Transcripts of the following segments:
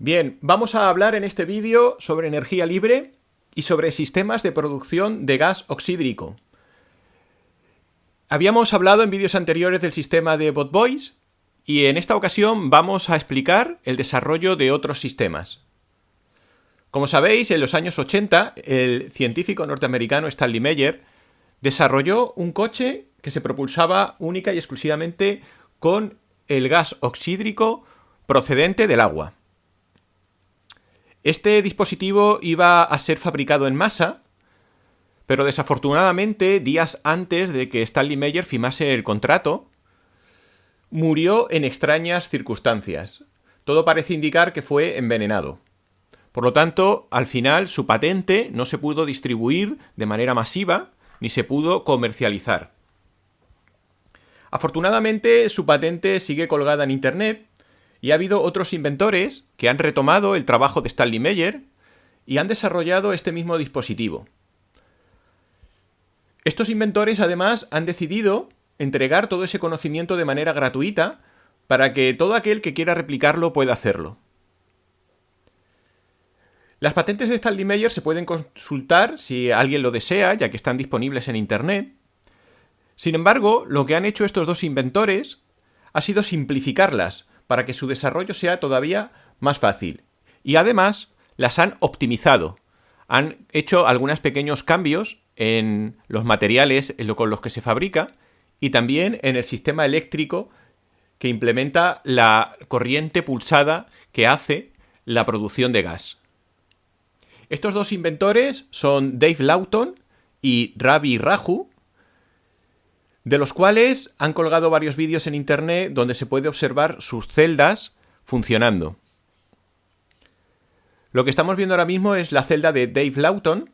Bien, vamos a hablar en este vídeo sobre energía libre y sobre sistemas de producción de gas oxídrico. Habíamos hablado en vídeos anteriores del sistema de Bot Boys y en esta ocasión vamos a explicar el desarrollo de otros sistemas. Como sabéis, en los años 80, el científico norteamericano Stanley Meyer desarrolló un coche que se propulsaba única y exclusivamente con el gas oxídrico procedente del agua. Este dispositivo iba a ser fabricado en masa, pero desafortunadamente, días antes de que Stanley Meyer firmase el contrato, murió en extrañas circunstancias. Todo parece indicar que fue envenenado. Por lo tanto, al final su patente no se pudo distribuir de manera masiva ni se pudo comercializar. Afortunadamente, su patente sigue colgada en Internet y ha habido otros inventores que han retomado el trabajo de Stanley Meyer y han desarrollado este mismo dispositivo. Estos inventores, además, han decidido entregar todo ese conocimiento de manera gratuita para que todo aquel que quiera replicarlo pueda hacerlo. Las patentes de Stanley Meyer se pueden consultar si alguien lo desea, ya que están disponibles en Internet. Sin embargo, lo que han hecho estos dos inventores ha sido simplificarlas para que su desarrollo sea todavía más fácil. Y además, las han optimizado. Han hecho algunos pequeños cambios en los materiales con los que se fabrica y también en el sistema eléctrico que implementa la corriente pulsada que hace la producción de gas. Estos dos inventores son Dave Lawton y Ravi Raju, de los cuales han colgado varios vídeos en Internet donde se puede observar sus celdas funcionando. Lo que estamos viendo ahora mismo es la celda de Dave Lawton,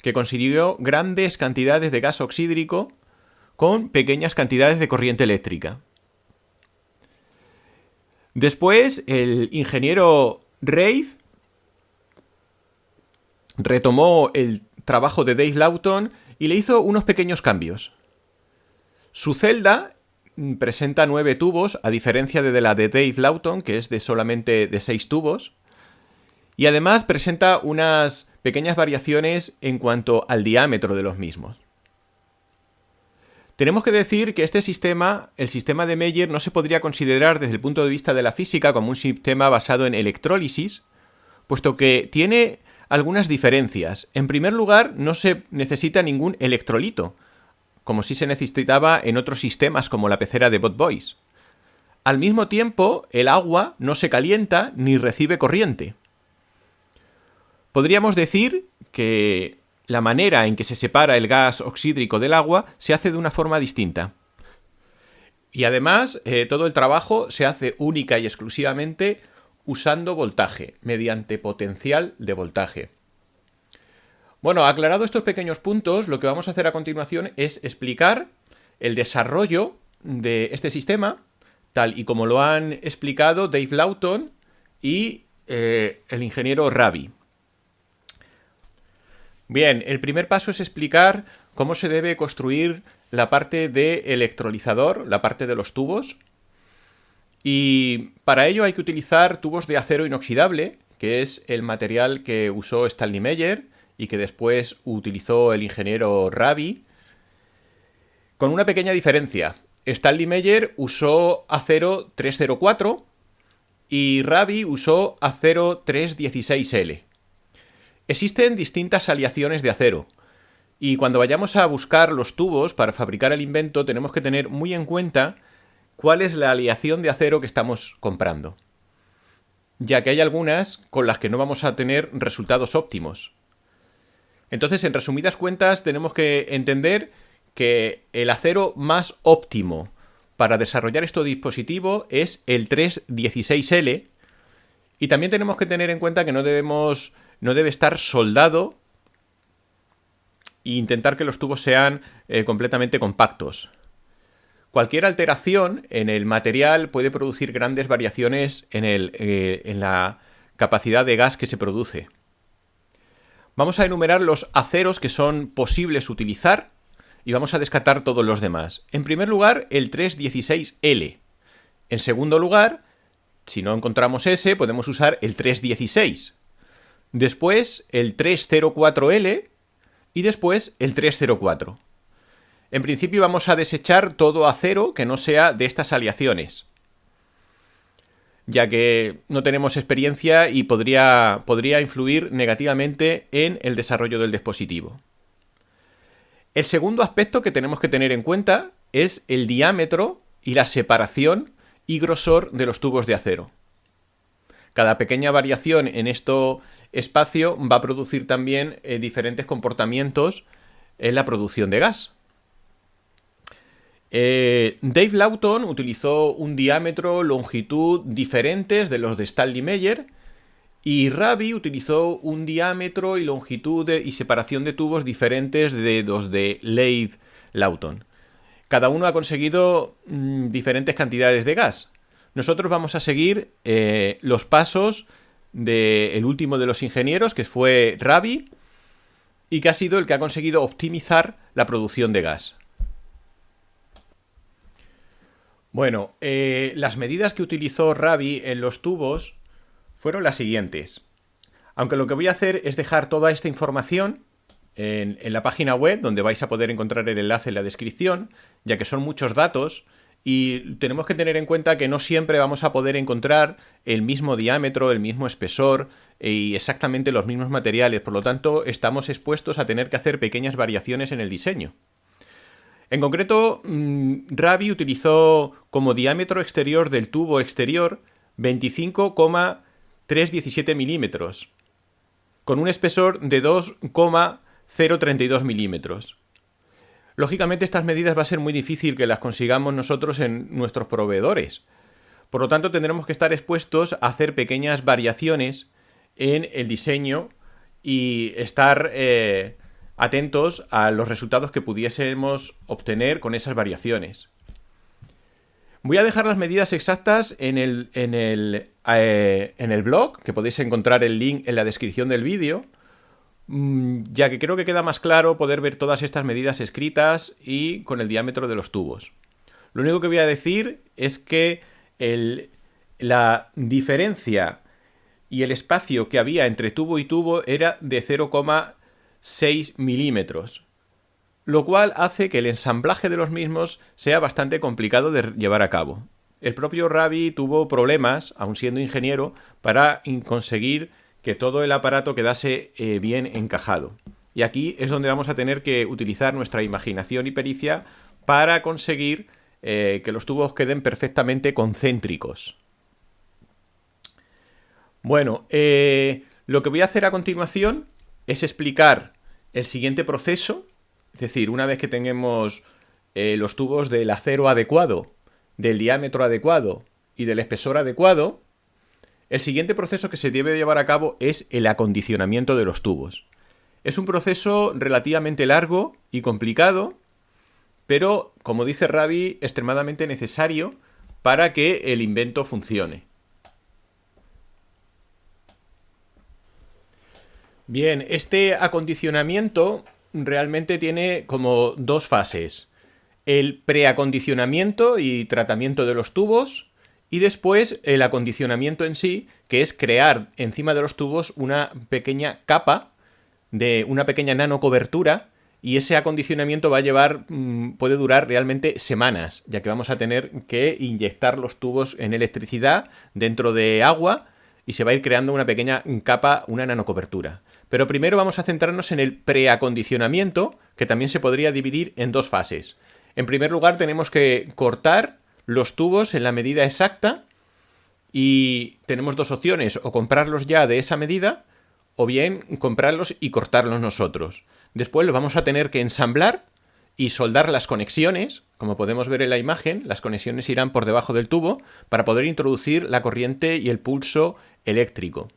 que consiguió grandes cantidades de gas oxídrico con pequeñas cantidades de corriente eléctrica. Después, el ingeniero Rave retomó el trabajo de Dave Lawton y le hizo unos pequeños cambios. Su celda presenta 9 tubos, a diferencia de la de Dave Lawton, que es solamente de 6 tubos. Y además presenta unas pequeñas variaciones en cuanto al diámetro de los mismos. Tenemos que decir que este sistema, el sistema de Meyer, no se podría considerar desde el punto de vista de la física como un sistema basado en electrólisis, puesto que tiene algunas diferencias. En primer lugar, no se necesita ningún electrolito, como sí se necesitaba en otros sistemas como la pecera de Bot Boys. Al mismo tiempo, el agua no se calienta ni recibe corriente. Podríamos decir que la manera en que se separa el gas oxídrico del agua se hace de una forma distinta. Y además, todo el trabajo se hace única y exclusivamente usando voltaje, mediante potencial de voltaje. Bueno, aclarado estos pequeños puntos, lo que vamos a hacer a continuación es explicar el desarrollo de este sistema, tal y como lo han explicado Dave Lawton y el ingeniero Ravi. Bien, el primer paso es explicar cómo se debe construir la parte de electrolizador, la parte de los tubos. Y para ello hay que utilizar tubos de acero inoxidable, que es el material que usó Stanley Meyer y que después utilizó el ingeniero Ravi, con una pequeña diferencia. Stanley Meyer usó acero 304 y Ravi usó acero 316L. Existen distintas aleaciones de acero y cuando vayamos a buscar los tubos para fabricar el invento tenemos que tener muy en cuenta cuál es la aleación de acero que estamos comprando, ya que hay algunas con las que no vamos a tener resultados óptimos. Entonces, en resumidas cuentas, tenemos que entender que el acero más óptimo para desarrollar este dispositivo es el 316L y también tenemos que tener en cuenta que no debe estar soldado e intentar que los tubos sean completamente compactos. Cualquier alteración en el material puede producir grandes variaciones en la capacidad de gas que se produce. Vamos a enumerar los aceros que son posibles utilizar y vamos a descartar todos los demás. En primer lugar, el 316L. En segundo lugar, Si no encontramos ese, podemos usar el 316. Después el 304L y después el 304. En principio vamos a desechar todo acero que no sea de estas aleaciones, ya que no tenemos experiencia y podría influir negativamente en el desarrollo del dispositivo. El segundo aspecto que tenemos que tener en cuenta es el diámetro y la separación y grosor de los tubos de acero. Cada pequeña variación en este espacio va a producir también diferentes comportamientos en la producción de gas. Dave Lawton utilizó un diámetro, longitud diferentes de los de Stanley Meyer, y Rabi utilizó un diámetro y longitud y separación de tubos diferentes de los de Dave Lawton. Cada uno ha conseguido diferentes cantidades de gas. Nosotros vamos a seguir los pasos del último de los ingenieros, que fue Rabi, y que ha sido el que ha conseguido optimizar la producción de gas. Bueno, las medidas que utilizó Rabi en los tubos fueron las siguientes. Aunque lo que voy a hacer es dejar toda esta información en la página web, donde vais a poder encontrar el enlace en la descripción, ya que son muchos datos y tenemos que tener en cuenta que no siempre vamos a poder encontrar el mismo diámetro, el mismo espesor y exactamente los mismos materiales. Por lo tanto, estamos expuestos a tener que hacer pequeñas variaciones en el diseño. En concreto, Rabi utilizó como diámetro exterior del tubo exterior 25,317 milímetros, con un espesor de 2,032 milímetros. Lógicamente, estas medidas va a ser muy difícil que las consigamos nosotros en nuestros proveedores. Por lo tanto, tendremos que estar expuestos a hacer pequeñas variaciones en el diseño y estar atentos a los resultados que pudiésemos obtener con esas variaciones. Voy a dejar las medidas exactas en el blog, que podéis encontrar el link en la descripción del vídeo, ya que creo que queda más claro poder ver todas estas medidas escritas y con el diámetro de los tubos. Lo único que voy a decir es que la diferencia y el espacio que había entre tubo y tubo era de 0,6 milímetros, lo cual hace que el ensamblaje de los mismos sea bastante complicado de llevar a cabo. El propio Rabi tuvo problemas, aun siendo ingeniero, para conseguir que todo el aparato quedase bien encajado. Y aquí es donde vamos a tener que utilizar nuestra imaginación y pericia para conseguir que los tubos queden perfectamente concéntricos. Bueno, lo que voy a hacer a continuación es explicar el siguiente proceso. Es decir, una vez que tengamos los tubos del acero adecuado, del diámetro adecuado y del espesor adecuado, el siguiente proceso que se debe llevar a cabo es el acondicionamiento de los tubos. Es un proceso relativamente largo y complicado, pero, como dice Rabi, extremadamente necesario para que el invento funcione. Bien, este acondicionamiento realmente tiene como dos fases: el preacondicionamiento y tratamiento de los tubos, y después el acondicionamiento en sí, que es crear encima de los tubos una pequeña capa, una pequeña nanocobertura, y ese acondicionamiento puede durar realmente semanas, ya que vamos a tener que inyectar los tubos en electricidad dentro de agua y se va a ir creando una pequeña capa, una nanocobertura. Pero primero vamos a centrarnos en el preacondicionamiento, que también se podría dividir en dos fases. En primer lugar, tenemos que cortar los tubos en la medida exacta y tenemos dos opciones: o comprarlos ya de esa medida o bien comprarlos y cortarlos nosotros. Después los vamos a tener que ensamblar y soldar las conexiones. Como podemos ver en la imagen, las conexiones irán por debajo del tubo para poder introducir la corriente y el pulso eléctrico.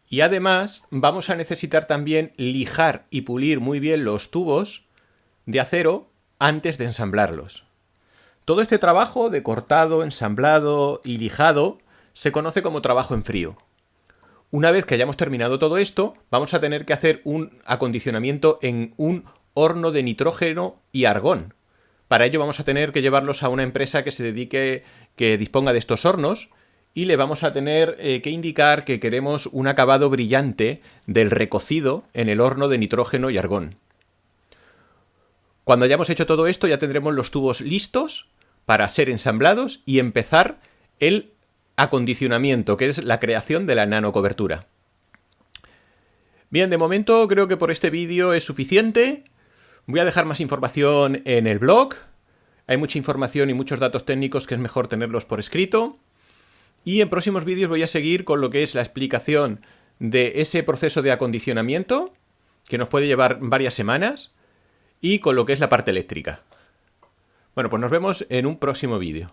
Y además vamos a necesitar también lijar y pulir muy bien los tubos de acero antes de ensamblarlos. Todo este trabajo de cortado, ensamblado y lijado se conoce como trabajo en frío. Una vez que hayamos terminado todo esto, vamos a tener que hacer un acondicionamiento en un horno de nitrógeno y argón. Para ello vamos a tener que llevarlos a una empresa que se dedique que disponga de estos hornos y le vamos a tener que indicar que queremos un acabado brillante del recocido en el horno de nitrógeno y argón. Cuando hayamos hecho todo esto ya tendremos los tubos listos para ser ensamblados y empezar el acondicionamiento, que es la creación de la nanocobertura. Bien, de momento creo que por este vídeo es suficiente. Voy a dejar más información en el blog. Hay mucha información y muchos datos técnicos que es mejor tenerlos por escrito. Y en próximos vídeos voy a seguir con lo que es la explicación de ese proceso de acondicionamiento, que nos puede llevar varias semanas, y con lo que es la parte eléctrica. Bueno, pues nos vemos en un próximo vídeo.